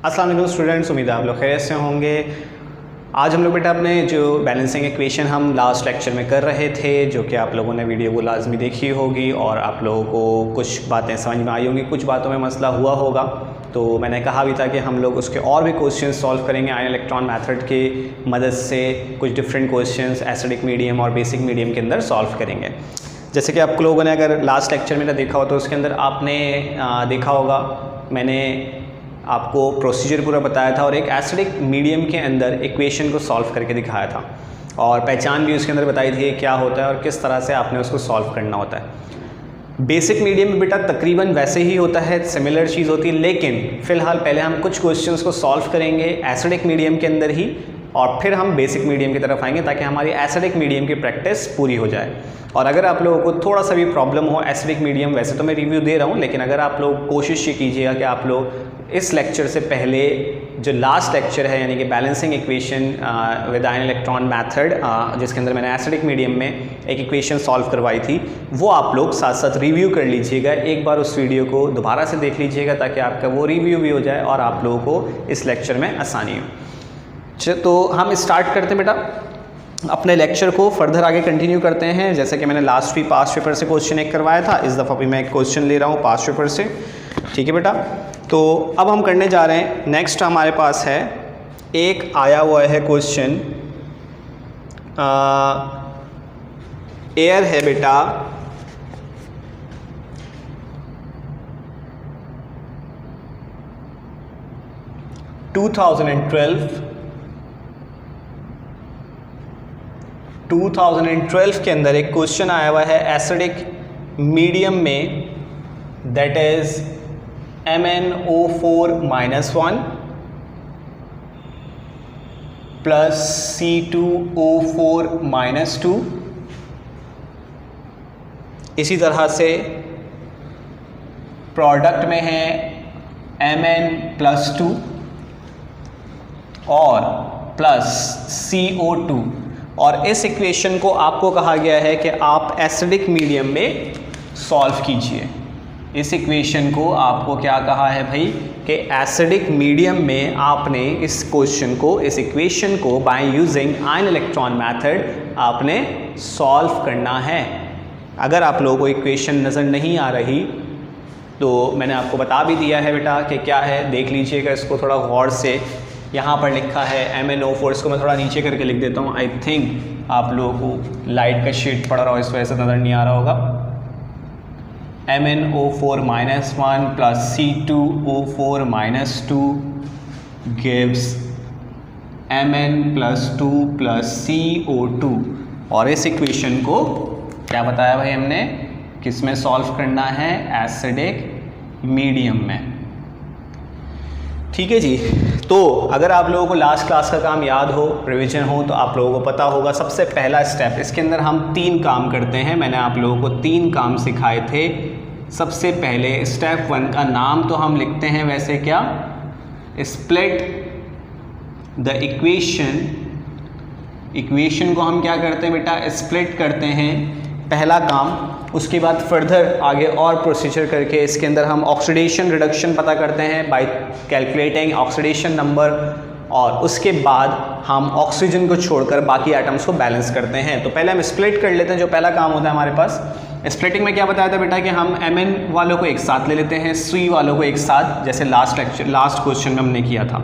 अस्सलाम वालेकुम स्टूडेंट्स, उम्मीद है आप लोग खैरियत से होंगे। आज हम लोग बेटा अपने जो बैलेंसिंग इक्वेशन हम लास्ट लेक्चर में कर रहे थे, जो कि आप लोगों ने वीडियो को लाजमी देखी होगी और आप लोगों को कुछ बातें समझ में आई होंगी, कुछ बातों में मसला हुआ होगा। तो मैंने कहा भी था कि हम लोग उसके और भी क्वेश्चन सॉल्व करेंगे आयन इलेक्ट्रॉन मेथड की मदद से। कुछ डिफरेंट क्वेश्चंस एसिडिक मीडियम और बेसिक मीडियम के अंदर सॉल्व करेंगे। जैसे कि आप लोगों ने अगर लास्ट लेक्चर मेरा देखा हो तो उसके अंदर आपने देखा होगा, मैंने आपको प्रोसीजर पूरा बताया था और एक एसिडिक मीडियम के अंदर इक्वेशन को सॉल्व करके दिखाया था और पहचान भी उसके अंदर बताई थी क्या होता है और किस तरह से आपने उसको सॉल्व करना होता है। बेसिक मीडियम में बेटा तकरीबन वैसे ही होता है, सिमिलर चीज़ होती है, लेकिन फ़िलहाल पहले हम कुछ क्वेश्चंस को सॉल्व करेंगे एसिडिक मीडियम के अंदर ही और फिर हम बेसिक मीडियम की तरफ आएंगे ताकि हमारी एसिडिक मीडियम की प्रैक्टिस पूरी हो जाए। और अगर आप लोगों को थोड़ा सा भी प्रॉब्लम हो एसिडिक मीडियम, वैसे तो मैं रिव्यू दे रहा हूँ, लेकिन अगर आप लोग कोशिश ये कीजिएगा कि आप लोग इस लेक्चर से पहले जो लास्ट लेक्चर है यानी कि balancing equation with ion electron method, जिसके अंदर मैंने एसिडिक मीडियम में एक इक्वेशन सॉल्व करवाई थी, वो आप लोग साथ साथ रिव्यू कर लीजिएगा। एक बार उस वीडियो को दोबारा से देख लीजिएगा ताकि आपका वो रिव्यू भी हो जाए और आप लोगों को इस लेक्चर में आसानी हो। तो हम स्टार्ट करते हैं बेटा अपने लेक्चर को, फर्दर आगे कंटिन्यू करते हैं। जैसे कि मैंने लास्ट पास्ट पेपर से क्वेश्चन एक करवाया था, इस दफ़ा भी मैं एक क्वेश्चन ले रहा हूँ पास्ट पेपर से, ठीक है बेटा। तो अब हम करने जा रहे हैं, नेक्स्ट हमारे पास है एक आया हुआ है क्वेश्चन, एयर है बेटा 2012 के अंदर एक क्वेश्चन आया हुआ है एसिडिक मीडियम में, that is MnO4-1 plus C2O4-2। इसी तरह से प्रोडक्ट में है Mn+2 और प्लस CO2। और इस इक्वेशन को आपको कहा गया है कि आप एसिडिक मीडियम में सॉल्व कीजिए। इस इक्वेशन को आपको क्या कहा है भाई कि एसिडिक मीडियम में आपने इस क्वेश्चन को, इस इक्वेशन को by using ion electron method आपने सॉल्व करना है। अगर आप लोगों को इक्वेशन नज़र नहीं आ रही तो मैंने आपको बता भी दिया है बेटा कि क्या है, देख लीजिएगा इसको थोड़ा गौर से। यहाँ पर लिखा है MnO4, इसको मैं थोड़ा नीचे करके लिख देता हूँ, आई थिंक आप लोगों को लाइट का शेड पड़ रहा हो इस वजह से नज़र नहीं आ रहा होगा। MnO4-1 plus C2O4-2 gives Mn+2 plus CO2। और इस इक्वेशन को क्या बताया भाई हमने, किस में सॉल्व करना है, एसिडिक मीडियम में, ठीक है जी। तो अगर आप लोगों को लास्ट क्लास का काम याद हो, रिवीजन हो, तो आप लोगों को पता होगा सबसे पहला स्टेप, इसके अंदर हम 3 काम करते हैं। मैंने आप लोगों को 3 काम सिखाए थे। सबसे पहले स्टेप 1 का नाम तो हम लिखते हैं वैसे क्या, स्प्लिट द इक्वेशन। इक्वेशन को हम क्या करते हैं बेटा, स्प्लिट करते हैं, पहला काम। उसके बाद फर्दर आगे और प्रोसीजर करके इसके अंदर हम ऑक्सीडेशन रिडक्शन पता करते हैं बाय कैलकुलेटिंग ऑक्सीडेशन नंबर, और उसके बाद हम ऑक्सीजन को छोड़कर बाकी एटम्स को बैलेंस करते हैं। तो पहले हम स्प्लिट कर लेते हैं, जो पहला काम होता है हमारे पास। स्प्लिटिंग में क्या बताया था बेटा कि हम Mn वालों को एक साथ ले लेते हैं, C वालों को एक साथ, जैसे लास्ट क्वेश्चन में हमने किया था।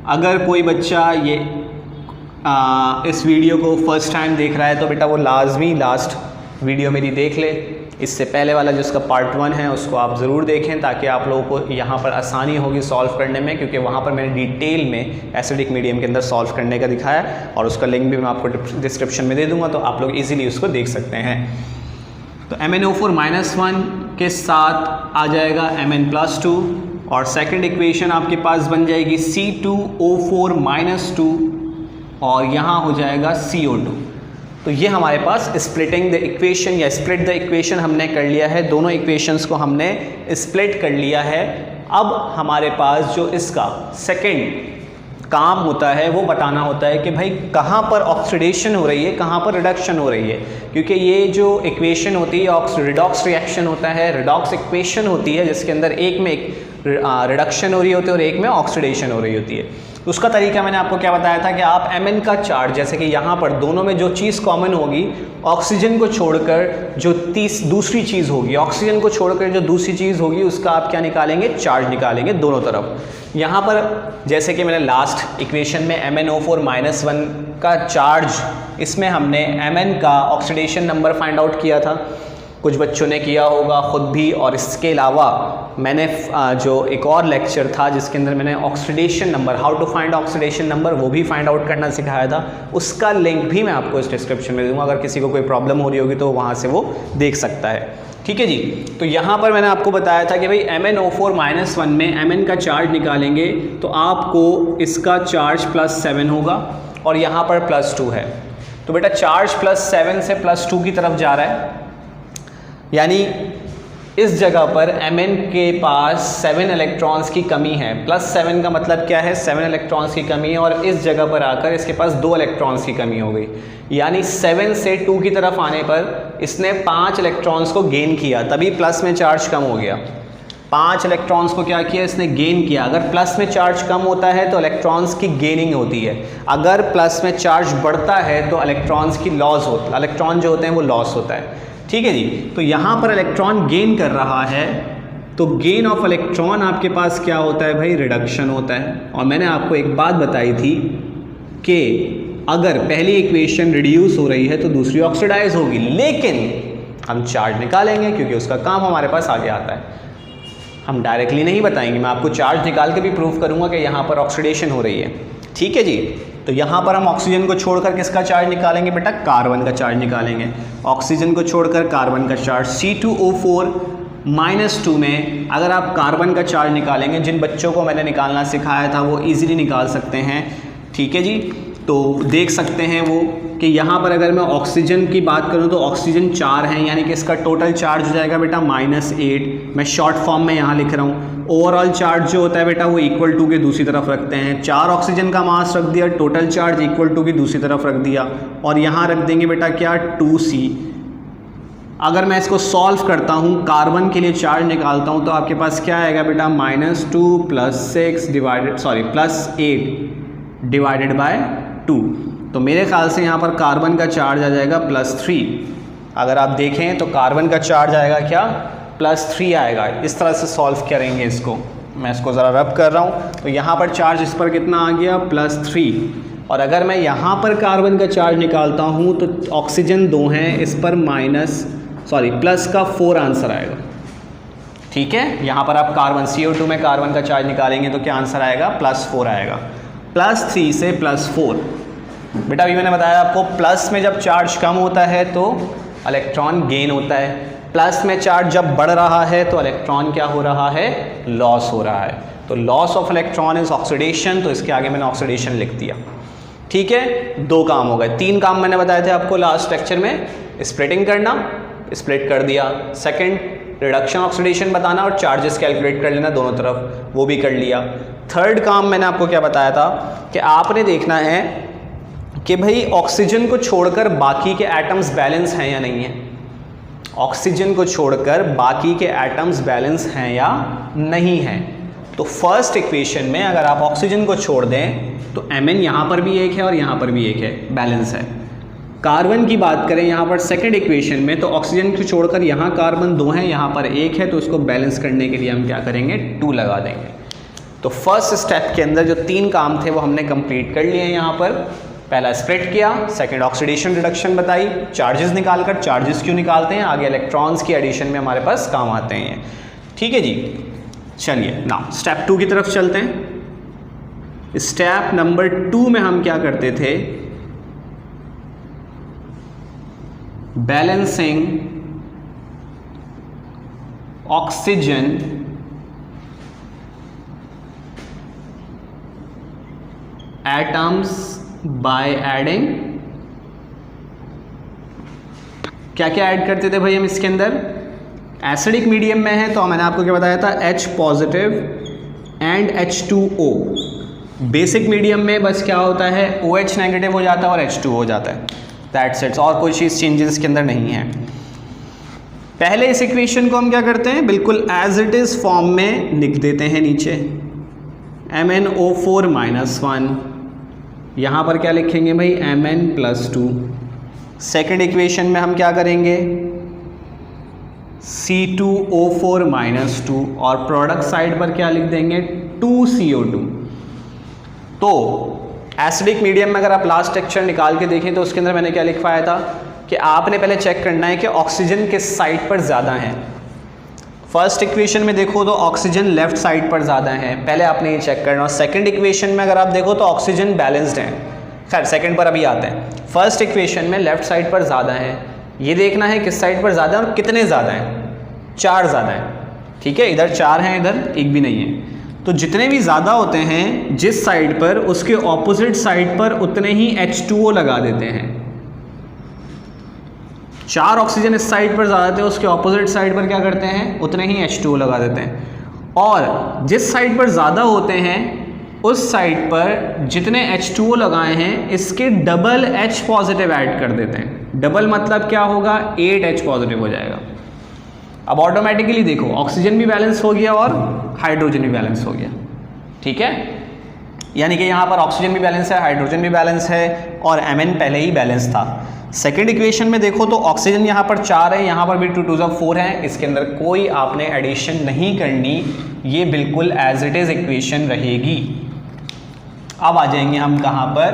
अगर कोई बच्चा ये इस वीडियो को फर्स्ट टाइम देख रहा है तो बेटा वो लाजमी लास्ट वीडियो मेरी देख ले। इससे पहले वाला जिसका पार्ट 1 है उसको आप ज़रूर देखें ताकि आप लोगों को यहाँ पर आसानी होगी सॉल्व करने में, क्योंकि वहाँ पर मैंने डिटेल में एसिडिक मीडियम के अंदर सॉल्व करने का दिखाया और उसका लिंक भी मैं आपको डिस्क्रिप्शन में दे दूँगा, तो आप लोग ईजिली उसको देख सकते हैं। तो MnO4-1 के साथ आ जाएगा Mn+2 और सेकेंड इक्वेशन आपके पास बन जाएगी C2O4-2 और यहाँ हो जाएगा CO2। तो ये हमारे पास स्प्लिटिंग द इक्वेशन या स्प्लिट द इक्वेशन हमने कर लिया है, दोनों इक्वेशंस को हमने स्प्लिट कर लिया है। अब हमारे पास जो इसका सेकंड काम होता है वो बताना होता है कि भाई कहाँ पर ऑक्सीडेशन हो रही है, कहाँ पर रिडक्शन हो रही है, क्योंकि ये जो इक्वेशन होती है रिडॉक्स रिएक्शन होता है, रिडॉक्स इक्वेशन होती है जिसके अंदर एक में एक रिडक्शन हो रही होती है और एक में ऑक्सीडेशन हो रही होती है। तो उसका तरीका मैंने आपको क्या बताया था कि आप Mn का चार्ज, जैसे कि यहाँ पर दोनों में जो चीज़ कॉमन होगी, ऑक्सीजन को छोड़कर जो दूसरी चीज़ होगी, ऑक्सीजन को छोड़कर जो दूसरी चीज़ होगी उसका आप क्या निकालेंगे, चार्ज निकालेंगे दोनों तरफ। यहाँ पर जैसे कि मैंने लास्ट इक्वेशन में MnO4-1 का चार्ज, इसमें हमने Mn का ऑक्सीडेशन नंबर फाइंड आउट किया था, कुछ बच्चों ने किया होगा खुद भी, और इसके अलावा मैंने जो एक और लेक्चर था जिसके अंदर मैंने oxidation number, how to find oxidation number, वो भी फाइंड आउट करना सिखाया था। उसका लिंक भी मैं आपको इस डिस्क्रिप्शन में दूंगा, अगर किसी को कोई प्रॉब्लम हो रही होगी तो वहाँ से वो देख सकता है। ठीक है जी। तो यहाँ पर मैंने आपको बताया था कि भाई MnO4-1 में Mn का चार्ज निकालेंगे तो आपको इसका चार्ज +7 होगा और यहाँ पर +2 है। तो बेटा चार्ज +7 से +2 की तरफ जा रहा है, यानी इस जगह पर Mn के पास 7 इलेक्ट्रॉन्स की कमी है। +7 का मतलब क्या है, 7 इलेक्ट्रॉन्स की कमी है, और इस जगह पर आकर इसके पास 2 इलेक्ट्रॉन्स की कमी हो गई, यानी 7 से 2 की तरफ आने पर इसने 5 इलेक्ट्रॉन्स को गेन किया, तभी प्लस में चार्ज कम हो गया। 5 इलेक्ट्रॉन्स को क्या किया इसने, गेन किया। अगर प्लस में चार्ज कम होता है तो इलेक्ट्रॉन्स की गेनिंग होती है, अगर प्लस में चार्ज बढ़ता है तो इलेक्ट्रॉन्स की लॉस होती है, इलेक्ट्रॉन जो होते हैं वो लॉस होता है। ठीक है जी। तो यहाँ पर इलेक्ट्रॉन गेन कर रहा है, तो गेन ऑफ इलेक्ट्रॉन आपके पास क्या होता है भाई, रिडक्शन होता है। और मैंने आपको एक बात बताई थी कि अगर पहली इक्वेशन रिड्यूस हो रही है तो दूसरी ऑक्सीडाइज होगी, लेकिन हम चार्ज निकालेंगे क्योंकि उसका काम हमारे पास आगे आता है। हम डायरेक्टली नहीं बताएंगे, मैं आपको चार्ज निकाल के भी प्रूव करूँगा कि यहाँ पर ऑक्सीडेशन हो रही है। ठीक है जी। तो यहाँ पर हम ऑक्सीजन को छोड़कर किसका चार्ज निकालेंगे बेटा, कार्बन का चार्ज निकालेंगे। ऑक्सीजन को छोड़कर कार्बन का चार्ज, C2O4-2 में अगर आप कार्बन का चार्ज निकालेंगे, जिन बच्चों को मैंने निकालना सिखाया था वो इजीली निकाल सकते हैं। ठीक है जी। तो देख सकते हैं वो कि यहाँ पर अगर मैं ऑक्सीजन की बात करूँ तो ऑक्सीजन 4 हैं, यानी कि इसका टोटल चार्ज हो जाएगा बेटा -8। मैं शॉर्ट फॉर्म में यहाँ लिख रहा हूँ। ओवरऑल चार्ज जो होता है बेटा वो =2 के दूसरी तरफ रखते हैं। 4 ऑक्सीजन का मास रख दिया, टोटल चार्ज =2 की दूसरी तरफ रख दिया, और यहाँ रख देंगे बेटा क्या, 2C। अगर मैं इसको सॉल्व करता हूँ, कार्बन के लिए चार्ज निकालता हूँ, तो आपके पास क्या आएगा बेटा, -2 +8 डिवाइडेड बाय 2। तो मेरे ख्याल से यहाँ पर कार्बन का चार्ज आ जाएगा +3। अगर आप देखें तो कार्बन का चार्ज आएगा क्या, +3 आएगा। इस तरह से सॉल्व करेंगे इसको, मैं इसको ज़रा रब कर रहा हूँ। तो यहाँ पर चार्ज इस पर कितना आ गया, +3। और अगर मैं यहाँ पर कार्बन का चार्ज निकालता हूँ तो ऑक्सीजन 2 हैं, इस पर प्लस का 4 आंसर आएगा। ठीक है। यहाँ पर आप कार्बन CO2 में कार्बन का चार्ज निकालेंगे तो क्या आंसर आएगा, +4 आएगा। +3 से +4 बेटा, अभी मैंने बताया आपको, प्लस में जब चार्ज कम होता है तो इलेक्ट्रॉन गेन होता है, प्लस में चार्ज जब बढ़ रहा है तो इलेक्ट्रॉन क्या हो रहा है, लॉस हो रहा है। तो loss of electron is oxidation, तो इसके आगे मैंने ऑक्सीडेशन लिख दिया। ठीक है। 2 काम हो गए। 3 काम मैंने बताए थे आपको लास्ट लेक्चर में, स्प्लिटिंग करना, स्प्लिट कर दिया। सेकंड, रिडक्शन ऑक्सीडेशन बताना और चार्जेस कैलकुलेट कर लेना दोनों तरफ, वो भी कर लिया। थर्ड काम मैंने आपको क्या बताया था कि आपने देखना है कि भाई ऑक्सीजन को छोड़कर बाकी के एटम्स बैलेंस हैं या नहीं है। ऑक्सीजन को छोड़कर बाकी के एटम्स बैलेंस हैं या नहीं हैं। तो फर्स्ट इक्वेशन में अगर आप ऑक्सीजन को छोड़ दें तो Mn यहाँ पर भी एक है और यहाँ पर भी एक है, बैलेंस है। कार्बन की बात करें यहाँ पर सेकंड इक्वेशन में, तो ऑक्सीजन को छोड़कर यहाँ कार्बन 2 हैं, यहाँ पर 1 है, तो इसको बैलेंस करने के लिए हम क्या करेंगे, 2 लगा देंगे। तो फर्स्ट स्टेप के अंदर जो 3 काम थे वो हमने कंप्लीट कर लिए हैं। यहाँ पर पहला स्प्लिट किया, सेकंड ऑक्सीडेशन रिडक्शन बताई, चार्जेस निकालकर, चार्जेस क्यों निकालते हैं, आगे इलेक्ट्रॉन्स की एडिशन में हमारे पास काम आते हैं। ठीक है जी। चलिए नाउ स्टेप 2 की तरफ चलते हैं। स्टेप नंबर 2 में हम क्या करते थे, balancing oxygen atoms by adding, क्या क्या ऐड करते थे भाई हम इसके अंदर, एसिडिक मीडियम में है तो मैंने आपको क्या बताया था, H positive and H2O, basic medium में बस क्या होता है, OH नेगेटिव हो जाता है और H2 हो जाता है, दैट्स इट, और कोई चीज़ चेंजेस इसके अंदर नहीं है। पहले इस इक्वेशन को हम क्या करते हैं, बिल्कुल एज इट इज़ फॉर्म में लिख देते हैं नीचे, MnO4 -1, यहाँ पर क्या लिखेंगे भाई, Mn+2। सेकेंड इक्वेशन में हम क्या करेंगे, C2O4 -2, और प्रोडक्ट साइड पर क्या लिख देंगे, 2CO2। तो एसिडिक मीडियम में अगर आप लास्ट लेक्चर निकाल के देखें तो उसके अंदर मैंने क्या लिखवाया था कि आपने पहले चेक करना है कि ऑक्सीजन किस साइड पर ज़्यादा है। फर्स्ट इक्वेशन में देखो तो ऑक्सीजन लेफ्ट साइड पर ज़्यादा है, पहले आपने ये चेक करना। और सेकंड इक्वेशन में अगर आप देखो तो ऑक्सीजन बैलेंस्ड है, खैर सेकंड पर अभी आते हैं। फर्स्ट इक्वेशन में लेफ्ट साइड पर ज़्यादा है, ये देखना है किस साइड पर ज़्यादा है और कितने ज़्यादा हैं, 4 ज़्यादा है, ठीक है, इधर 4 हैं, इधर 1 भी नहीं है। तो जितने भी ज़्यादा होते हैं जिस साइड पर, उसके ऑपोजिट साइड पर उतने ही H2O लगा देते हैं। 4 ऑक्सीजन इस साइड पर ज़्यादा थे, उसके ऑपोजिट साइड पर क्या करते हैं, उतने ही H2O लगा देते हैं। और जिस साइड पर ज़्यादा होते हैं उस साइड पर जितने H2O लगाए हैं इसके डबल H पॉजिटिव ऐड कर देते हैं। डबल मतलब क्या होगा, 8 H पॉजिटिव हो जाएगा। अब ऑटोमेटिकली देखो ऑक्सीजन भी बैलेंस हो गया और हाइड्रोजन भी बैलेंस हो गया, ठीक है, यानी कि यहाँ पर ऑक्सीजन भी बैलेंस है, हाइड्रोजन भी बैलेंस है और Mn पहले ही बैलेंस था। सेकेंड इक्वेशन में देखो तो ऑक्सीजन यहाँ पर 4 है, यहाँ पर भी 2 2 4 है, इसके अंदर कोई आपने एडिशन नहीं करनी, ये बिल्कुल एज इट इज इक्वेशन रहेगी। अब आ जाएंगे हम कहाँ पर,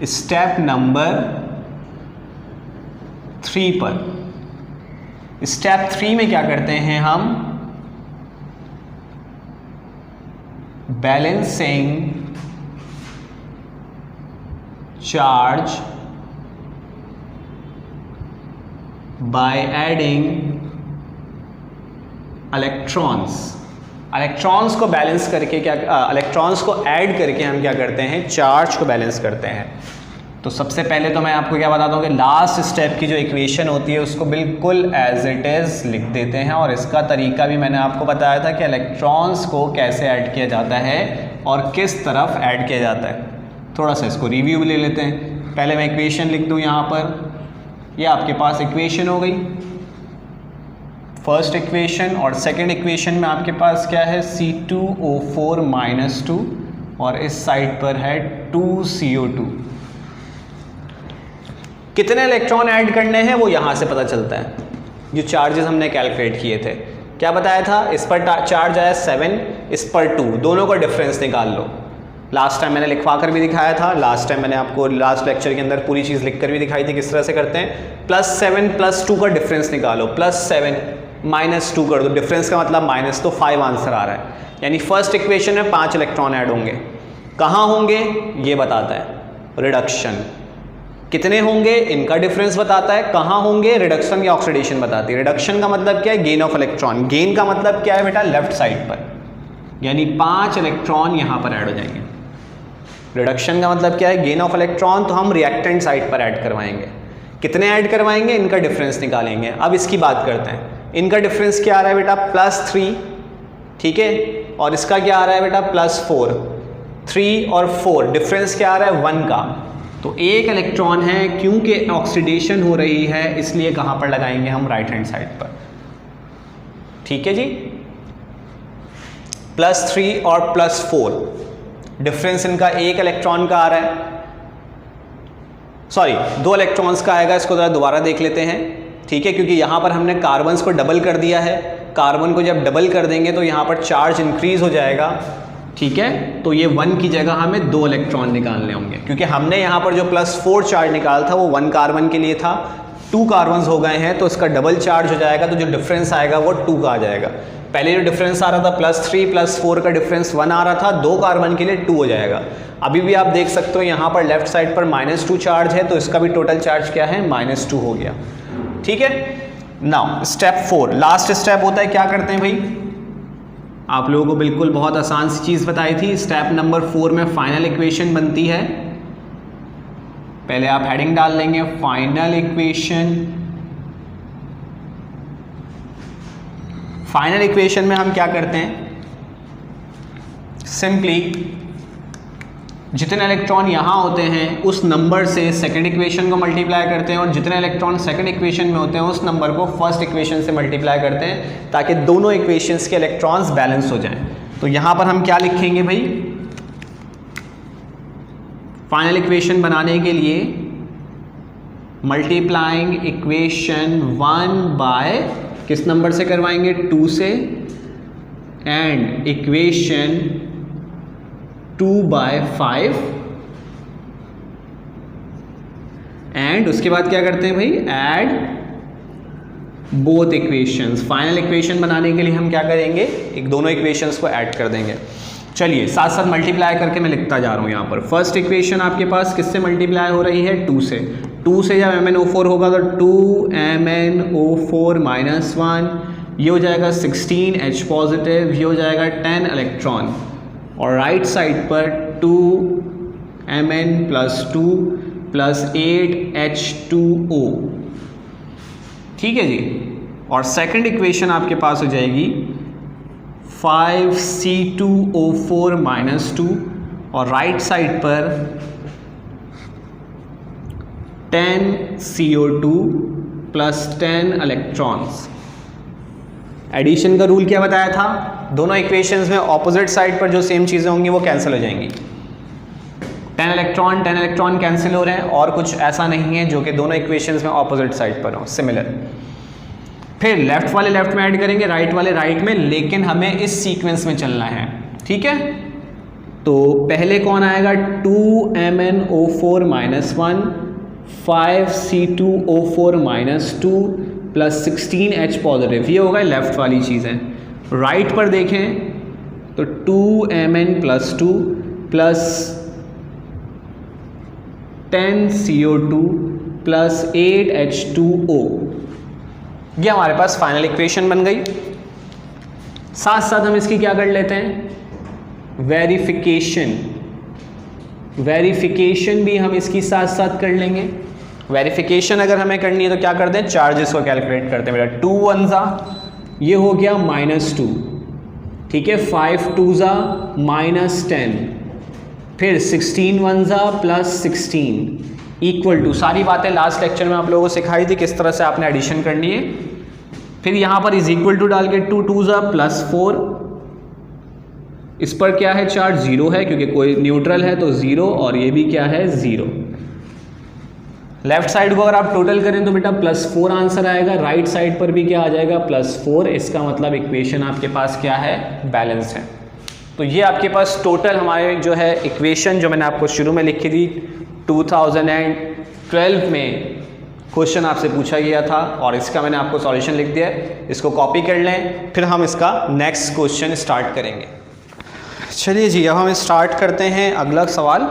स्टेप नंबर 3 पर। स्टेप 3 में क्या करते हैं हम, balancing charge by adding electrons. Electrons को बैलेंस करके क्या, इलेक्ट्रॉन्स को ऐड करके हम क्या करते हैं, चार्ज को बैलेंस करते हैं। तो सबसे पहले तो मैं आपको क्या बताता हूँ कि लास्ट स्टेप की जो इक्वेशन होती है उसको बिल्कुल एज इट इज़ लिख देते हैं, और इसका तरीका भी मैंने आपको बताया था कि इलेक्ट्रॉन्स को कैसे ऐड किया जाता है और किस तरफ ऐड किया जाता है। थोड़ा सा इसको रिव्यू भी ले लेते हैं। पहले मैं इक्वेशन लिख दूँ यहाँ पर, ये आपके पास इक्वेशन हो गई फर्स्ट इक्वेशन, और सेकेंड इक्वेशन में आपके पास क्या है, C2O4 -2 और इस साइड पर है 2CO2। कितने इलेक्ट्रॉन ऐड करने हैं वो यहाँ से पता चलता है, जो चार्जेस हमने कैलकुलेट किए थे। क्या बताया था, इस पर चार्ज आया 7, इस पर 2, दोनों का डिफरेंस निकाल लो। लास्ट टाइम मैंने लिखवा कर भी दिखाया था, लास्ट टाइम मैंने आपको लास्ट लेक्चर के अंदर पूरी चीज़ लिख कर भी दिखाई थी किस तरह से करते हैं। +7 + 2 का डिफरेंस निकालो, +7 -2 कर दो, डिफरेंस का मतलब माइनस, तो 5 आंसर आ रहा है। यानी फर्स्ट इक्वेशन में 5 इलेक्ट्रॉन ऐड होंगे। कहाँ होंगे ये बताता है, रिडक्शन कितने होंगे इनका डिफरेंस बताता है, कहाँ होंगे रिडक्शन या ऑक्सीडेशन बताती है। रिडक्शन का मतलब क्या है, गेन ऑफ इलेक्ट्रॉन, गेन का मतलब क्या है बेटा, लेफ्ट साइड पर, यानी 5 इलेक्ट्रॉन यहाँ पर ऐड हो जाएंगे। रिडक्शन का मतलब क्या है, गेन ऑफ इलेक्ट्रॉन, तो हम रिएक्टेंट साइड पर ऐड करवाएंगे। कितने ऐड करवाएंगे, इनका डिफरेंस निकालेंगे। अब इसकी बात करते हैं, इनका डिफरेंस क्या आ रहा है बेटा, +3, ठीक है, और इसका क्या आ रहा है बेटा, +4। 3 और 4 डिफरेंस क्या आ रहा है, 1 का, तो एक इलेक्ट्रॉन है, क्योंकि ऑक्सीडेशन हो रही है इसलिए कहाँ पर लगाएंगे हम, राइट हैंड साइड पर, ठीक है जी। +3 और +4 डिफरेंस इनका एक इलेक्ट्रॉन का आ रहा है, सॉरी 2 इलेक्ट्रॉन्स का आएगा। इसको ज़रा दोबारा देख लेते हैं, ठीक है, क्योंकि यहाँ पर हमने कार्बन्स को डबल कर दिया है। कार्बन को जब डबल कर देंगे तो यहाँ पर चार्ज इंक्रीज हो जाएगा, ठीक है, तो ये 1 की जगह हमें 2 इलेक्ट्रॉन निकालने होंगे, क्योंकि हमने यहाँ पर जो +4 चार्ज निकाला था वो 1 कार्बन के लिए था, 2 कार्बन्स हो गए हैं तो इसका डबल चार्ज हो जाएगा, तो जो डिफरेंस आएगा वो 2 का आ जाएगा। पहले जो डिफरेंस आ रहा था +3 +4 का डिफरेंस 1 आ रहा था, 2 कार्बन के लिए 2 हो जाएगा। अभी भी आप देख सकते हो यहाँ पर लेफ्ट साइड पर -2 चार्ज है, तो इसका भी टोटल चार्ज क्या है, -2 हो गया, ठीक है। नाउ स्टेप 4 लास्ट स्टेप होता है, क्या करते हैं भाई, आप लोगों को बिल्कुल बहुत आसान सी चीज़ बताई थी। स्टेप नंबर 4 में फाइनल इक्वेशन बनती है, पहले आप हेडिंग डाल लेंगे फाइनल इक्वेशन। फाइनल इक्वेशन में हम क्या करते हैं, सिंपली जितने इलेक्ट्रॉन यहाँ होते हैं उस नंबर से सेकंड इक्वेशन को मल्टीप्लाई करते हैं और जितने इलेक्ट्रॉन सेकंड इक्वेशन में होते हैं उस नंबर को फर्स्ट इक्वेशन से मल्टीप्लाई करते हैं ताकि दोनों इक्वेशंस के इलेक्ट्रॉन्स बैलेंस हो जाएं। तो यहाँ पर हम क्या लिखेंगे भाई, फाइनल इक्वेशन बनाने के लिए मल्टीप्लाइंग इक्वेशन 1 बाय किस नंबर से करवाएंगे, 2 से, एंड इक्वेशन 2 बाय 5, एंड उसके बाद क्या करते हैं भाई, add both equations. Final equation बनाने के लिए हम क्या करेंगे, एक दोनों इक्वेशंस को ऐड कर देंगे। चलिए साथ साथ मल्टीप्लाई करके मैं लिखता जा रहा हूं यहाँ पर। फर्स्ट इक्वेशन आपके पास किससे मल्टीप्लाई हो रही है, 2 से। 2 से जब MnO4 होगा तो 2MnO4 माइनस 1, ये हो जाएगा 16H पॉजिटिव, ये हो जाएगा 10 इलेक्ट्रॉन, और राइट साइड पर 2Mn प्लस 2 प्लस 8H2O, ठीक है जी। और सेकंड इक्वेशन आपके पास हो जाएगी 5C2O4 माइनस 2, और राइट साइड पर 10CO2 प्लस 10 इलेक्ट्रॉन्स। एडिशन का रूल क्या बताया था, दोनों इक्वेशंस में ऑपोजिट साइड पर जो सेम चीज़ें होंगी वो कैंसिल हो जाएंगी। 10 इलेक्ट्रॉन कैंसिल हो रहे हैं, और कुछ ऐसा नहीं है जो कि दोनों इक्वेशंस में ऑपोजिट साइड पर हो, सिमिलर। फिर लेफ्ट वाले लेफ्ट में ऐड करेंगे, राइट वाले राइट में, लेकिन हमें इस सीक्वेंस में चलना है, ठीक है। तो पहले कौन आएगा, 2MnO4 minus 1, 5C2O4 minus 2 plus 16H positive, ये होगा लेफ्ट वाली चीज़ें। राइट पर देखें तो 2Mn plus 2 plus 10CO2 plus 8H2O, ये हमारे पास फाइनल इक्वेशन बन गई। साथ साथ हम इसकी क्या कर लेते हैं, वेरिफिकेशन भी हम इसकी साथ साथ कर लेंगे। वेरिफिकेशन अगर हमें करनी है तो क्या करते हैं, चार्जेस को कैलकुलेट करते हैं बेटा। 2 1 ज़ा ये हो गया -2, ठीक है, 5 2 ज़ा -10, फिर 16 1 ज़ा प्लस 16 इक्वल टू, सारी बातें लास्ट लेक्चर में आप लोगों को सिखाई थी किस तरह से आपने एडिशन करनी है। फिर यहाँ पर इज इक्वल टू डाल के 2 2 ज़ा प्लस 4, इस पर क्या है, चार्ज 0 है क्योंकि कोई न्यूट्रल है तो 0, और ये भी क्या है, 0। लेफ्ट साइड को अगर आप टोटल करें तो बेटा +4 आंसर आएगा, राइट साइड पर भी क्या आ जाएगा, +4। इसका मतलब इक्वेशन आपके पास क्या है, बैलेंस है। तो ये आपके पास टोटल हमारे जो है इक्वेशन जो मैंने आपको शुरू में लिखी थी 2012 में क्वेश्चन आपसे पूछा गया था, और इसका मैंने आपको सॉल्यूशन लिख दिया है, इसको कॉपी कर लें। फिर हम इसका नेक्स्ट क्वेश्चन स्टार्ट करेंगे। चलिए जी, अब हम स्टार्ट करते हैं अगला सवाल।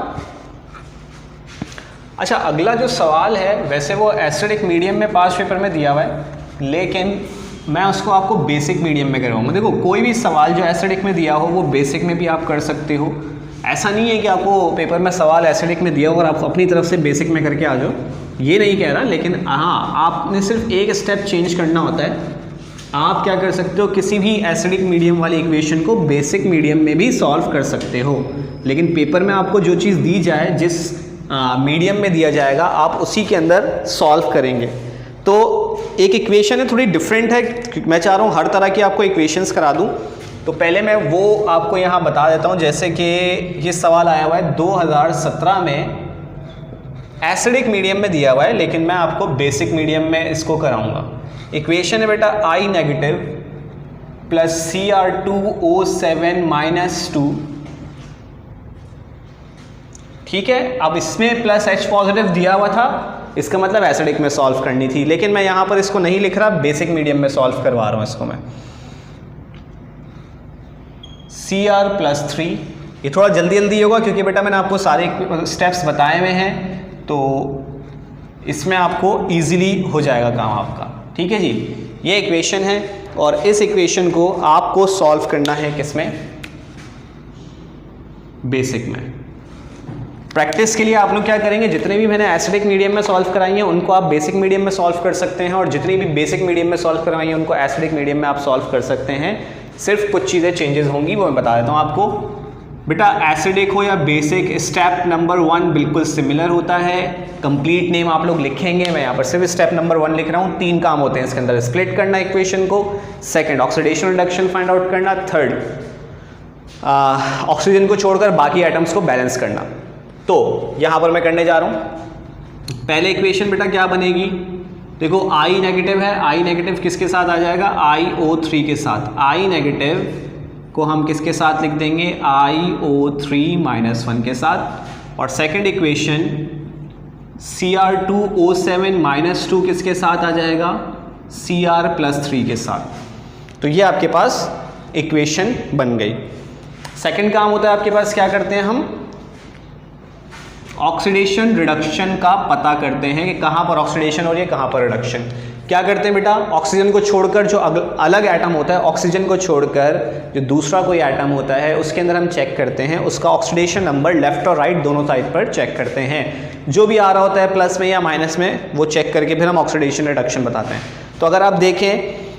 अच्छा, अगला जो सवाल है वैसे वो एसिडिक मीडियम में पास पेपर में दिया हुआ है, लेकिन मैं उसको आपको बेसिक मीडियम में करवाऊंगा। देखो, कोई भी सवाल जो एसिडिक में दिया हो वो बेसिक में भी आप कर सकते हो। ऐसा नहीं है कि आपको पेपर में सवाल एसिडिक में दिया हो और आप अपनी तरफ से बेसिक में करके आ जाओ, ये नहीं कह रहा, लेकिन हाँ, आपने सिर्फ एक स्टेप चेंज करना होता है। आप क्या कर सकते हो, किसी भी एसिडिक मीडियम वाली इक्वेशन को बेसिक मीडियम में भी सॉल्व कर सकते हो, लेकिन पेपर में आपको जो चीज़ दी जाए, जिस मीडियम में दिया जाएगा, आप उसी के अंदर सॉल्व करेंगे। तो एक इक्वेशन है थोड़ी डिफरेंट है, मैं चाह रहा हूँ हर तरह की आपको इक्वेशंस करा दूँ। तो पहले मैं वो आपको यहाँ बता देता हूँ, जैसे कि ये सवाल आया हुआ है 2017 में, एसिडिक मीडियम में दिया हुआ है, लेकिन मैं आपको बेसिक मीडियम में इसको कराऊंगा। इक्वेशन है बेटा I negative plus Cr2O7 minus 2, ठीक है। अब इसमें प्लस H पॉजिटिव दिया हुआ था, इसका मतलब एसिडिक में सॉल्व करनी थी, लेकिन मैं यहाँ पर इसको नहीं लिख रहा, बेसिक मीडियम में सॉल्व करवा रहा हूँ इसको मैं। Cr प्लस 3, ये थोड़ा जल्दी जल्दी होगा क्योंकि बेटा मैंने आपको सारे स्टेप्स बताए हुए हैं, तो इसमें आपको इजीली हो जाएगा काम आपका, ठीक है जी। ये इक्वेशन है और इस इक्वेशन को आपको सॉल्व करना है किसमें, बेसिक में। प्रैक्टिस के लिए आप लोग क्या करेंगे, जितने भी मैंने एसिडिक मीडियम में सॉल्व कराई हैं उनको आप बेसिक मीडियम में सॉल्व कर सकते हैं, और जितनी भी बेसिक मीडियम में सॉल्व करवाई हैं उनको एसिडिक मीडियम में आप सॉल्व कर सकते हैं। सिर्फ कुछ चीज़ें चेंजेस होंगी, वो मैं बता देता हूँ आपको। बेटा एसिडिक हो या बेसिक, स्टेप नंबर 1 बिल्कुल सिमिलर होता है। कंप्लीट नेम आप लोग लिखेंगे, मैं यहाँ पर सिर्फ स्टेप नंबर 1 लिख रहा हूँ। 3 काम होते हैं इसके अंदर, स्प्लिट करना इक्वेशन को, second oxidation reduction find out करना, थर्ड ऑक्सीजन को छोड़कर बाकी एटम्स को बैलेंस करना। तो यहाँ पर मैं करने जा रहा हूँ। पहले इक्वेशन बेटा क्या बनेगी, देखो I नेगेटिव है, I नेगेटिव किसके साथ आ जाएगा, IO3 के साथ। I नेगेटिव को हम किसके साथ लिख देंगे, IO3 - 1 के साथ। और सेकंड इक्वेशन Cr2O7 - 2 किसके साथ आ जाएगा, Cr+3 के साथ। तो ये आपके पास इक्वेशन बन गई। सेकंड काम होता है आपके पास, क्या करते हैं हम, ऑक्सीडेशन रिडक्शन का पता करते हैं कि कहाँ पर ऑक्सीडेशन हो रही है, कहाँ पर रिडक्शन। क्या करते हैं बेटा, ऑक्सीजन को छोड़कर जो अलग एटम होता है, ऑक्सीजन को छोड़कर जो दूसरा कोई एटम होता है उसके अंदर हम चेक करते हैं उसका ऑक्सीडेशन नंबर, लेफ्ट और राइट दोनों साइड पर चेक करते हैं। जो भी आ रहा होता है प्लस में या माइनस में, वो चेक करके फिर हम ऑक्सीडेशन रिडक्शन बताते हैं। तो अगर आप देखें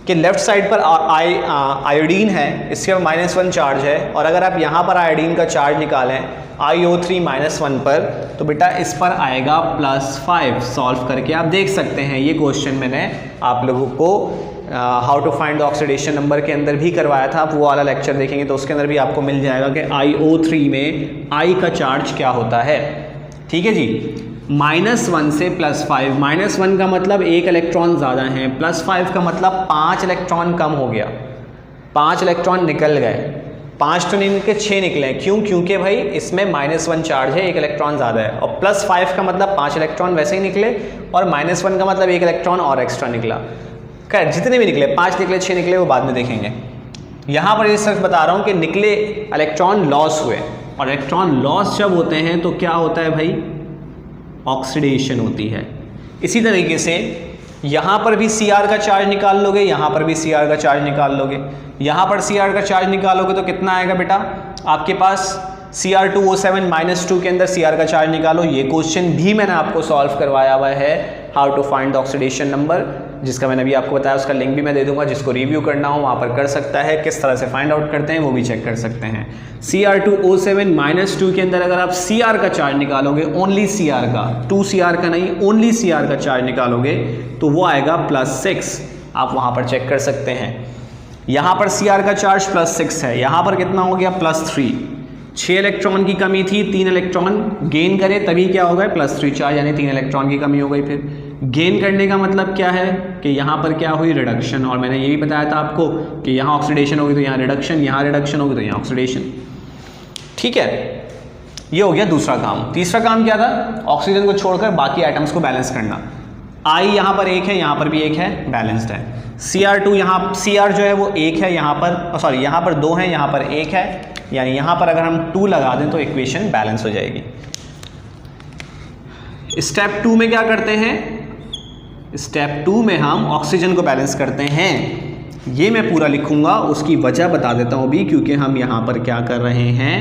कि लेफ्ट साइड पर आयोडीन है, इसके पर -1 चार्ज है, और अगर आप यहाँ पर आयोडीन का चार्ज निकालें IO3 - 1 पर, तो बेटा इस पर आएगा +5। सॉल्व करके आप देख सकते हैं, ये क्वेश्चन मैंने आप लोगों को how to find the oxidation number के अंदर भी करवाया था। आप वो वाला लेक्चर देखेंगे तो उसके अंदर भी आपको मिल जाएगा कि IO3 में I का चार्ज क्या होता है। ठीक है जी, -1 से +5, -1 का मतलब 1 इलेक्ट्रॉन ज़्यादा है, +5 का मतलब 5 इलेक्ट्रॉन कम हो गया, 5 इलेक्ट्रॉन निकल गए, 5 तो नहीं निकले 6 निकले। क्यों, क्योंकि भाई इसमें -1 चार्ज है, 1 इलेक्ट्रॉन ज़्यादा है, और +5 का मतलब 5 इलेक्ट्रॉन वैसे ही निकले, और -1 का मतलब 1 इलेक्ट्रॉन और एक्स्ट्रा निकला। खैर जितने भी निकले, 5 निकले 6 निकले, वो बाद में देखेंगे। यहाँ पर ये सिर्फ बता रहा हूँ कि निकले इलेक्ट्रॉन लॉस हुए, और इलेक्ट्रॉन लॉस जब होते हैं तो क्या होता है भाई, ऑक्सीडेशन होती है। इसी तरीके से यहाँ पर भी Cr का चार्ज निकाल लोगे, यहाँ पर भी Cr का चार्ज निकाल लोगे। यहाँ पर Cr का चार्ज निकालोगे तो कितना आएगा बेटा, आपके पास Cr2O7 - 2 के अंदर Cr का चार्ज निकालो। ये क्वेश्चन भी मैंने आपको सॉल्व करवाया हुआ है, how to find the oxidation number, जिसका मैंने अभी आपको बताया, उसका लिंक भी मैं दे दूंगा, जिसको रिव्यू करना हो वहाँ पर कर सकता है। किस तरह से फाइंड आउट करते हैं वो भी चेक कर सकते हैं। Cr2O7 - 2 के अंदर अगर आप Cr का चार्ज निकालोगे, ओनली Cr का, 2 Cr का नहीं, ओनली Cr का चार्ज निकालोगे तो वो आएगा +6। आप वहाँ पर चेक कर सकते हैं। यहाँ पर Cr का चार्ज +6 है, यहाँ पर कितना हो गया, +3। 6 इलेक्ट्रॉन की कमी थी, 3 इलेक्ट्रॉन गेन करे तभी क्या होगा, +3 चार्ज, यानी 3 इलेक्ट्रॉन की कमी हो गई। फिर गेन करने का मतलब क्या है कि यहाँ पर क्या हुई, रिडक्शन। और मैंने ये भी बताया था आपको कि यहाँ ऑक्सीडेशन होगी तो यहाँ रिडक्शन, यहाँ रिडक्शन होगी तो यहाँ ऑक्सीडेशन। ठीक है, ये हो गया दूसरा काम। तीसरा काम क्या था, ऑक्सीजन को छोड़कर बाकी एटम्स को बैलेंस करना। I यहाँ पर 1 है, यहाँ पर भी 1 है, बैलेंस्ड है। Cr2 यहाँ, Cr जो है वो 1 है, यहाँ पर सॉरी यहाँ पर 2 है, यहाँ पर 1 है, यानी यहाँ पर अगर हम 2 लगा दें तो इक्वेशन बैलेंस हो जाएगी। स्टेप 2 में क्या करते हैं, स्टेप 2 में हम ऑक्सीजन को बैलेंस करते हैं। ये मैं पूरा लिखूंगा, उसकी वजह बता देता हूँ भी, क्योंकि हम यहाँ पर क्या कर रहे हैं,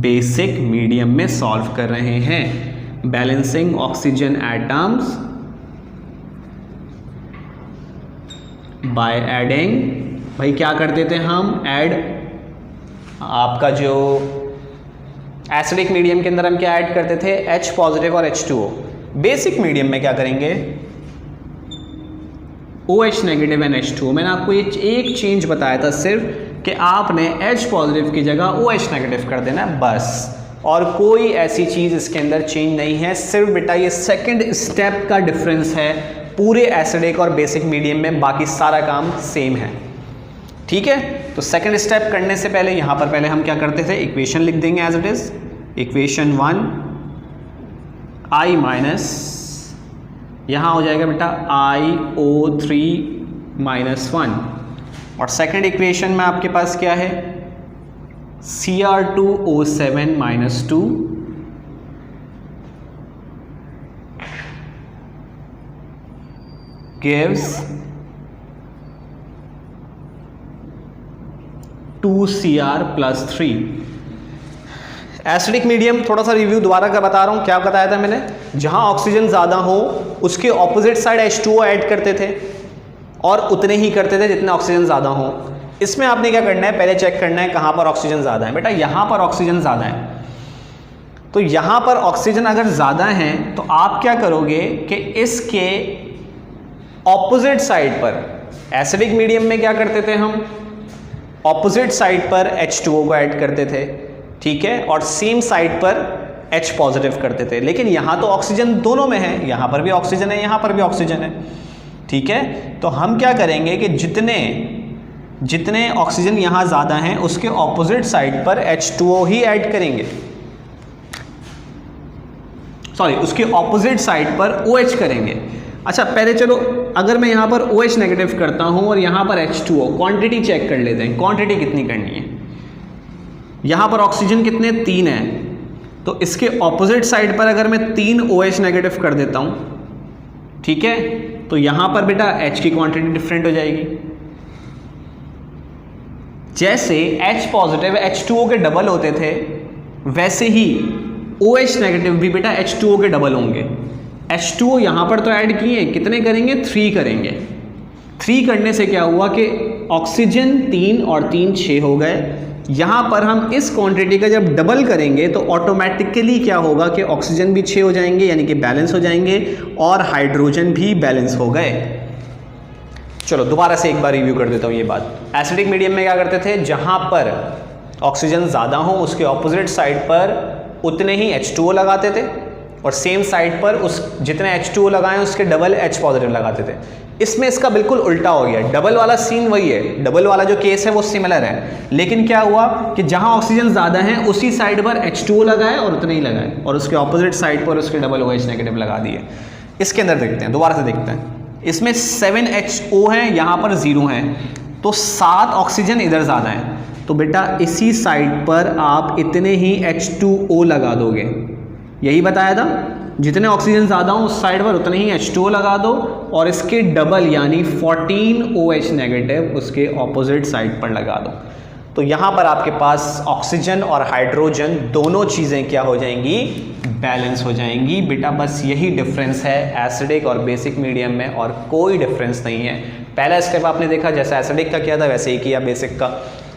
बेसिक मीडियम में सॉल्व कर रहे हैं। Balancing oxygen atoms by adding, भाई क्या करते थे हम, ऐड आपका जो एसिडिक मीडियम के अंदर हम क्या ऐड करते थे, H पॉजिटिव और H2O। बेसिक मीडियम में क्या करेंगे, OH नेगेटिव एंड H2O। मैंने आपको ये एक चेंज बताया था सिर्फ कि आपने H पॉजिटिव की जगह OH नेगेटिव कर देना है बस, और कोई ऐसी चीज़ इसके अंदर चेंज नहीं है। सिर्फ बेटा ये सेकंड स्टेप का डिफरेंस है पूरे एसिडिक और बेसिक मीडियम में, बाकी सारा काम सेम है। ठीक है, तो सेकंड स्टेप करने से पहले यहाँ पर पहले हम क्या करते थे, इक्वेशन लिख देंगे as it is. Equation 1 I minus, यहाँ हो जाएगा बेटा IO3 - 1, और सेकंड इक्वेशन में आपके पास क्या है, Cr2O7 - 2 gives 2Cr+3। Acidic medium, थोड़ा सा रिव्यू दोबारा का बता रहा हूँ, क्या बताया था मैंने, जहाँ ऑक्सीजन ज़्यादा हो उसके ऑपोजिट साइड H2O ऐड करते थे, और उतने ही करते थे जितने ऑक्सीजन ज़्यादा हो। इसमें आपने क्या करना है, पहले चेक करना है कहाँ पर ऑक्सीजन ज़्यादा है। बेटा यहाँ पर ऑक्सीजन ज़्यादा है, तो यहाँ पर ऑक्सीजन अगर ज़्यादा है तो आप क्या करोगे कि इसके ऑपोजिट साइड पर, एसिडिक मीडियम में क्या करते थे हम, ऑपोजिट साइड पर H2O को ऐड करते थे, ठीक है, और सेम साइड पर H पॉजिटिव करते थे। लेकिन यहाँ तो ऑक्सीजन दोनों में है, यहाँ पर भी ऑक्सीजन है, यहाँ पर भी ऑक्सीजन है, ठीक है। तो हम क्या करेंगे कि जितने ऑक्सीजन यहाँ ज़्यादा हैं उसके ऑपोजिट साइड पर H2O ही ऐड करेंगे, सॉरी उसके ऑपोजिट साइड पर OH करेंगे। अच्छा पहले चलो अगर मैं यहाँ पर OH नेगेटिव करता हूँ और यहाँ पर H2O, क्वांटिटी चेक कर लेते हैं, क्वांटिटी कितनी करनी है। यहाँ पर ऑक्सीजन कितने, 3 है, तो इसके ऑपोजिट साइड पर अगर मैं 3 OH नेगेटिव कर देता हूँ, ठीक है, तो यहाँ पर बेटा H की क्वांटिटी डिफरेंट हो जाएगी। जैसे H पॉजिटिव H2O के डबल होते थे, वैसे ही OH नेगेटिव भी बेटा H2O के डबल होंगे। H2O यहाँ पर तो ऐड किए, कितने करेंगे, 3 करेंगे। 3 करने से क्या हुआ कि ऑक्सीजन 3 और 3 6 हो गए। यहाँ पर हम इस क्वांटिटी का जब डबल करेंगे तो ऑटोमेटिकली क्या होगा कि ऑक्सीजन भी 6 हो जाएंगे, यानी कि बैलेंस हो जाएंगे, और हाइड्रोजन भी बैलेंस हो गए। चलो दोबारा से एक बार रिव्यू कर देता हूँ ये बात। एसिडिक मीडियम में क्या करते थे, जहाँ पर ऑक्सीजन ज़्यादा हो उसके ऑपोजिट साइड पर उतने ही H2O लगाते थे, और सेम साइड पर उस जितने H2O लगाएं उसके डबल H पॉजिटिव लगाते थे। इसमें इसका बिल्कुल उल्टा हो गया, डबल वाला सीन वही है, डबल वाला जो केस है वो सिमिलर है, लेकिन क्या हुआ कि जहां ऑक्सीजन ज़्यादा है उसी साइड पर H2O लगाए और उतने ही लगाए, और उसके ऑपोजिट साइड पर उसके डबल OH नेगेटिव लगा दिए। इसके अंदर देखते हैं, दोबारा से देखते हैं। इसमें 7 HO हैं, यहाँ पर 0 हैं, तो 7 ऑक्सीजन इधर ज़्यादा है, तो बेटा इसी साइड पर आप इतने ही H2O लगा दोगे। यही बताया था, जितने ऑक्सीजन ज़्यादा हो उस साइड पर उतने ही H2O लगा दो, और इसके डबल यानी 14 OH नेगेटिव उसके ऑपोजिट साइड पर लगा दो। तो यहाँ पर आपके पास ऑक्सीजन और हाइड्रोजन दोनों चीज़ें क्या हो जाएंगी, बैलेंस हो जाएंगी। बेटा बस यही डिफरेंस है एसिडिक और बेसिक मीडियम में, और कोई डिफरेंस नहीं है। पहला स्टेप आपने देखा, जैसा एसिडिक का किया था वैसे ही किया बेसिक का।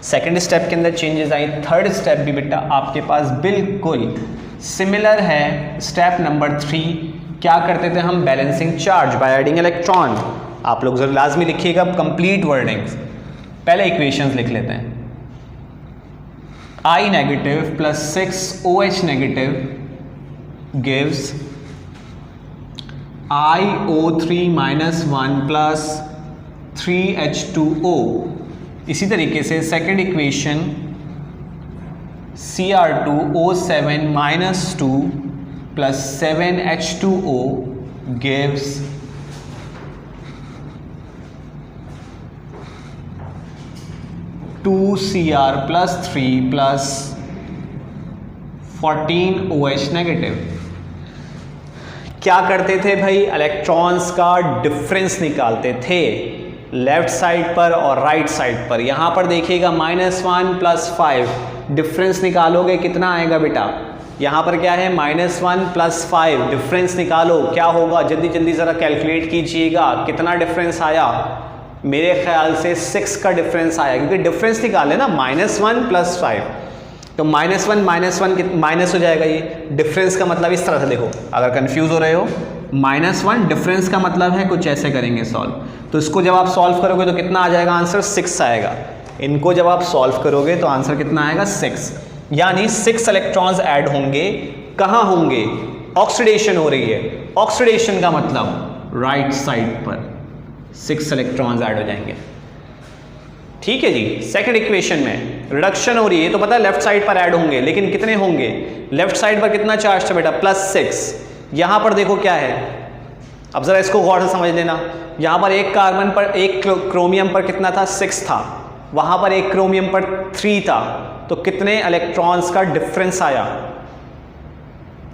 सेकेंड स्टेप के अंदर चेंजेस आई, थर्ड स्टेप भी बेटा आपके पास बिल्कुल सिमिलर है। स्टेप नंबर 3 क्या करते थे हम, balancing charge by adding electron. आप लोग जरूर लाजमी लिखिएगा कंप्लीट वर्डिंग्स। पहले इक्वेशंस लिख लेते हैं, I negative plus 6 OH negative gives iO3 minus 1 plus 3H2O। इसी तरीके से second equation Cr2O7 minus 2 plus 7H2O gives Cr plus 3 plus 14 OH negative. क्या करते थे भाई, इलेक्ट्रॉन्स का डिफरेंस निकालते थे लेफ्ट साइड पर और राइट साइड पर। यहां पर देखिएगा -1 प्लस 5, डिफरेंस निकालोगे कितना आएगा बेटा, यहाँ पर क्या है -1 प्लस 5, डिफरेंस निकालो क्या होगा, जल्दी जल्दी ज़रा कैलकुलेट कीजिएगा कितना डिफरेंस आया। मेरे ख्याल से 6 का डिफरेंस आया, क्योंकि डिफरेंस निकाले ना, -1 प्लस 5, तो -1 माइनस हो जाएगा। ये डिफरेंस का मतलब इस तरह से देखो, अगर कंफ्यूज हो रहे हो, -1 डिफरेंस का मतलब है कुछ ऐसे करेंगे सॉल्व। तो इसको जब आप सॉल्व करोगे तो कितना आ जाएगा आंसर, 6 आएगा। इनको जब आप सॉल्व करोगे तो आंसर कितना आएगा, 6। यानी 6 इलेक्ट्रॉन्स ऐड होंगे। कहाँ होंगे, ऑक्सीडेशन हो रही है, ऑक्सीडेशन का मतलब राइट साइड पर 6 इलेक्ट्रॉन्स ऐड हो जाएंगे। ठीक है जी। सेकंड इक्वेशन में रिडक्शन हो रही है तो पता है लेफ्ट साइड पर ऐड होंगे, लेकिन कितने होंगे, लेफ्ट साइड पर कितना चार्ज था बेटा, +6। यहां पर देखो क्या है, अब जरा इसको गौर से समझ लेना। यहां पर एक कार्बन पर, एक क्रोमियम पर कितना था, 6 था, वहां पर एक क्रोमियम पर 3 था, तो कितने इलेक्ट्रॉन्स का डिफरेंस आया।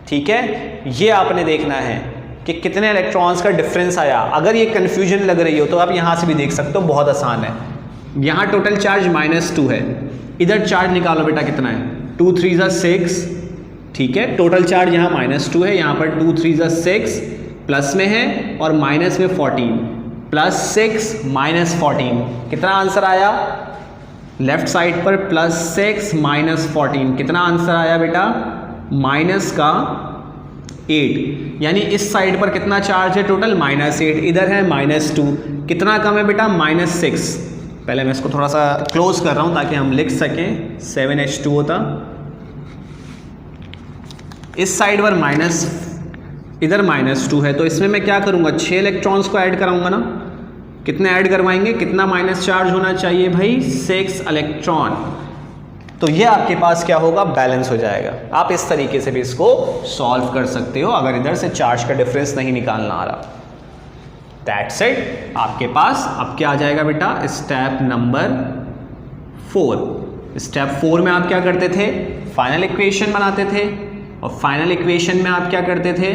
ठीक है, ये आपने देखना है कि कितने इलेक्ट्रॉन्स का डिफरेंस आया। अगर ये कंफ्यूजन लग रही हो तो आप यहां से भी देख सकते हो, बहुत आसान है। यहां टोटल चार्ज -2 है, इधर चार्ज निकालो बेटा कितना है, 2 3 ज़ा 6। ठीक है, टोटल चार्ज यहाँ -2 है, यहाँ पर 2 3 ज़ा 6, प्लस में है और माइनस में 14, +6 -14, कितना आंसर आया, लेफ्ट साइड पर +6 -14, कितना आंसर आया बेटा? माइनस का 8, यानी इस साइड पर कितना चार्ज है टोटल? -8, इधर है -2, कितना कम है बेटा? -6। पहले मैं इसको थोड़ा सा क्लोज कर रहा हूं ताकि हम लिख सकें, 7H2 होता, इस साइड पर इधर -2 है, तो इसमें मैं क्या करूंगा? 6 इलेक्ट्रॉन्स को ऐड कराऊंगा ना। कितने ऐड करवाएंगे? कितना माइनस चार्ज होना चाहिए भाई? 6 इलेक्ट्रॉन। तो ये आपके पास क्या होगा? बैलेंस हो जाएगा। आप इस तरीके से भी इसको सॉल्व कर सकते हो अगर इधर से चार्ज का डिफरेंस नहीं निकालना आ रहा। That's it. आपके पास अब क्या आ जाएगा बेटा? Step number 4। स्टेप 4 में आप क्या करते थे? फाइनल इक्वेशन बनाते थे, और फाइनल इक्वेशन में आप क्या करते थे?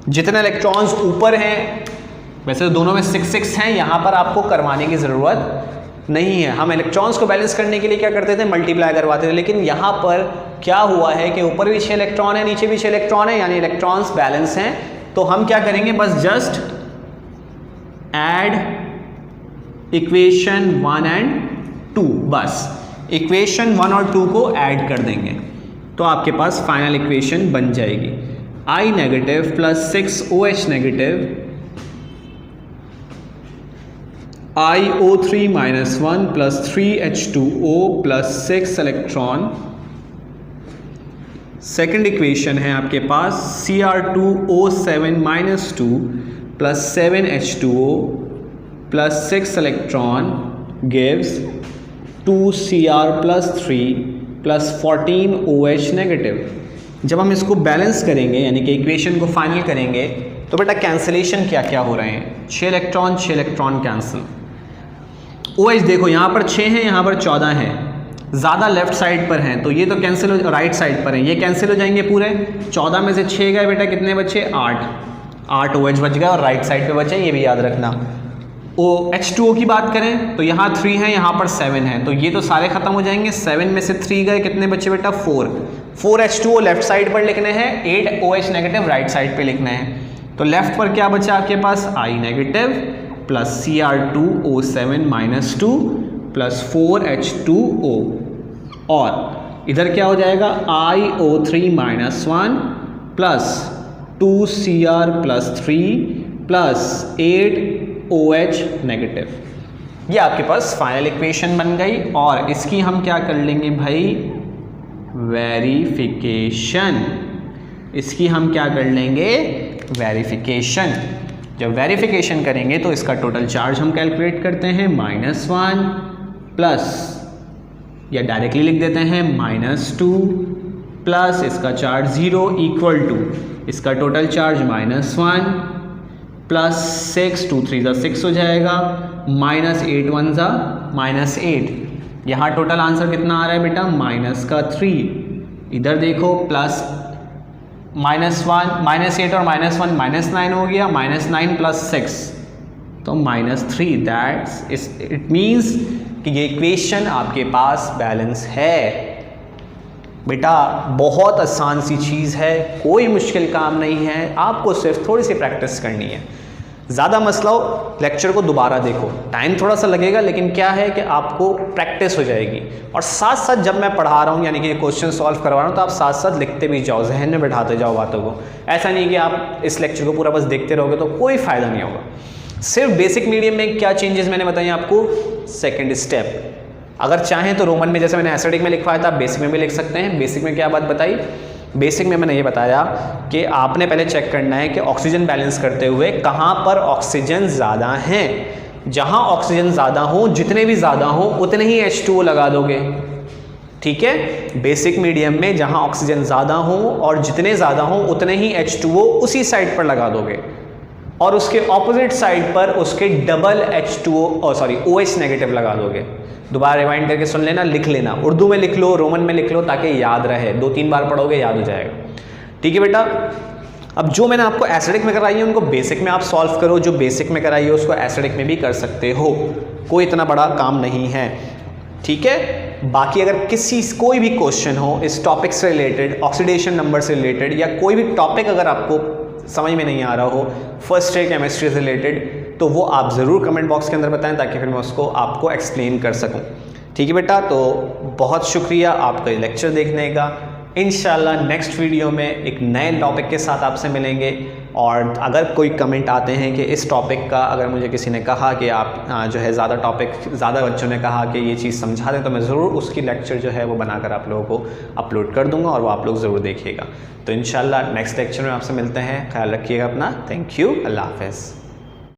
जितने इलेक्ट्रॉन्स ऊपर हैं, वैसे तो दोनों में 6 हैं, यहां पर आपको करवाने की जरूरत नहीं है। हम इलेक्ट्रॉन्स को बैलेंस करने के लिए क्या करते थे? मल्टीप्लाई करवाते थे। लेकिन यहां पर क्या हुआ है कि ऊपर भी 6 इलेक्ट्रॉन है, नीचे भी 6 इलेक्ट्रॉन है, यानी इलेक्ट्रॉन्स बैलेंस हैं। तो हम क्या करेंगे? बस जस्ट ऐड इक्वेशन 1 एंड 2, बस इक्वेशन 1 और 2 को ऐड कर देंगे तो आपके पास फाइनल इक्वेशन बन जाएगी। I negative plus 6OH negative iO3 - 1 plus 3H2O plus 6 electron. Second equation है आपके पास Cr2O7 - 2 plus 7H2O plus 6 electron gives 2Cr plus 3 plus 14OH negative. जब हम इसको बैलेंस करेंगे यानी कि इक्वेशन को फाइनल करेंगे तो बेटा कैंसिलेशन क्या क्या हो रहे हैं? 6 इलेक्ट्रॉन कैंसिल। OH देखो यहाँ पर 6 हैं, यहाँ पर 14 हैं, ज़्यादा लेफ्ट साइड पर हैं तो ये तो कैंसिल हो, राइट साइड पर हैं, ये कैंसिल हो जाएंगे पूरे। 14 में से 6 गए बेटा, कितने बचे? 8 OH बच गए और राइट साइड पे बचे, ये भी याद रखना। H2O की बात करें तो यहाँ 3 है, यहाँ पर 7 है, तो ये तो सारे खत्म हो जाएंगे। 7 में से 3 गए, कितने बचे बेटा? 4 H2O लेफ्ट साइड पर लिखने हैं, 8 OH नेगेटिव राइट साइड पे लिखना है। तो लेफ्ट पर क्या बचा आपके पास? I negative plus Cr2O7 - 2 plus 4H2O, और इधर क्या हो जाएगा? iO3 - 1 plus 2Cr plus 3 plus 8OH negative. ये आपके पास फाइनल इक्वेशन बन गई, और इसकी हम क्या कर लेंगे भाई? वेरिफिकेशन। इसकी हम क्या कर लेंगे? वेरिफिकेशन। जब वेरिफिकेशन करेंगे तो इसका टोटल चार्ज हम कैलकुलेट करते हैं, -1 प्लस, या डायरेक्टली लिख देते हैं -2 प्लस इसका चार्ज 0 इक्वल टू इसका टोटल चार्ज -1 प्लस 6, 2 3 6 हो जाएगा, -8 1 -8। यहाँ टोटल आंसर कितना आ रहा है बेटा? -3। इधर देखो प्लस -1 -8 और -1 -9 हो गया, -9 प्लस 6 तो -3। दैट्स इट मीन्स कि ये इक्वेशन आपके पास बैलेंस है। बेटा बहुत आसान सी चीज़ है, कोई मुश्किल काम नहीं है, आपको सिर्फ थोड़ी सी प्रैक्टिस करनी है। ज़्यादा मसला हो लेक्चर को दोबारा देखो, टाइम थोड़ा सा लगेगा लेकिन क्या है कि आपको प्रैक्टिस हो जाएगी। और साथ साथ जब मैं पढ़ा रहा हूँ यानी कि क्वेश्चन सॉल्व करवा रहा हूँ तो आप साथ साथ लिखते भी जाओ, जहन में बैठाते जाओ बातों को। ऐसा नहीं कि आप इस लेक्चर को पूरा बस देखते रहोगे तो कोई फ़ायदा नहीं होगा। सिर्फ बेसिक मीडियम में क्या चेंजेस मैंने बताई आपको? सेकेंड स्टेप, अगर चाहें तो रोमन में जैसे मैंने एसिडिक में लिखवाया था बेसिक में भी लिख सकते हैं। बेसिक में क्या बात बताई? बेसिक में मैंने ये बताया कि आपने पहले चेक करना है कि ऑक्सीजन बैलेंस करते हुए कहाँ पर ऑक्सीजन ज़्यादा हैं। जहाँ ऑक्सीजन ज़्यादा हो, जितने भी ज़्यादा हो उतने ही H2O लगा दोगे, ठीक है। बेसिक मीडियम में जहाँ ऑक्सीजन ज़्यादा हो और जितने ज़्यादा हो उतने ही H2O उसी साइड पर लगा दोगे, और उसके ऑपोजिट साइड पर उसके डबल OH नेगेटिव लगा दोगे। दोबारा रिवाइंड करके सुन लेना, लिख लेना, उर्दू में लिख लो, रोमन में लिख लो, ताकि याद रहे। 2-3 बार पढ़ोगे याद हो जाएगा, ठीक है बेटा। अब जो मैंने आपको एसिडिक में कराई है उनको बेसिक में आप सॉल्व करो, जो बेसिक में कराई है उसको एसिडिक में भी कर सकते हो, कोई इतना बड़ा काम नहीं है, ठीक है। बाकी अगर कोई भी क्वेश्चन हो इस टॉपिक से रिलेटेड, ऑक्सीडेशन नंबर से रिलेटेड, या कोई भी टॉपिक अगर आपको समझ में नहीं आ रहा हो फर्स्ट ईयर केमिस्ट्री से रिलेटेड, तो वो आप ज़रूर कमेंट बॉक्स के अंदर बताएं ताकि फिर मैं उसको आपको एक्सप्लेन कर सकूं। ठीक है बेटा, तो बहुत शुक्रिया आपका ये लेक्चर देखने का। इंशाल्लाह नेक्स्ट वीडियो में एक नए टॉपिक के साथ आपसे मिलेंगे। और अगर कोई कमेंट आते हैं कि इस टॉपिक का, अगर मुझे किसी ने कहा कि आप जो है ज़्यादा बच्चों ने कहा कि ये चीज़ समझा दें, तो मैं ज़रूर उसकी लेक्चर जो है वो बनाकर आप लोगों को अपलोड कर दूंगा और वो आप लोग ज़रूर देखिएगा। तो इंशाल्लाह नेक्स्ट लेक्चर में आपसे मिलते हैं। ख्याल रखिएगा अपना। Thank you. अल्लाह हाफ़िज़।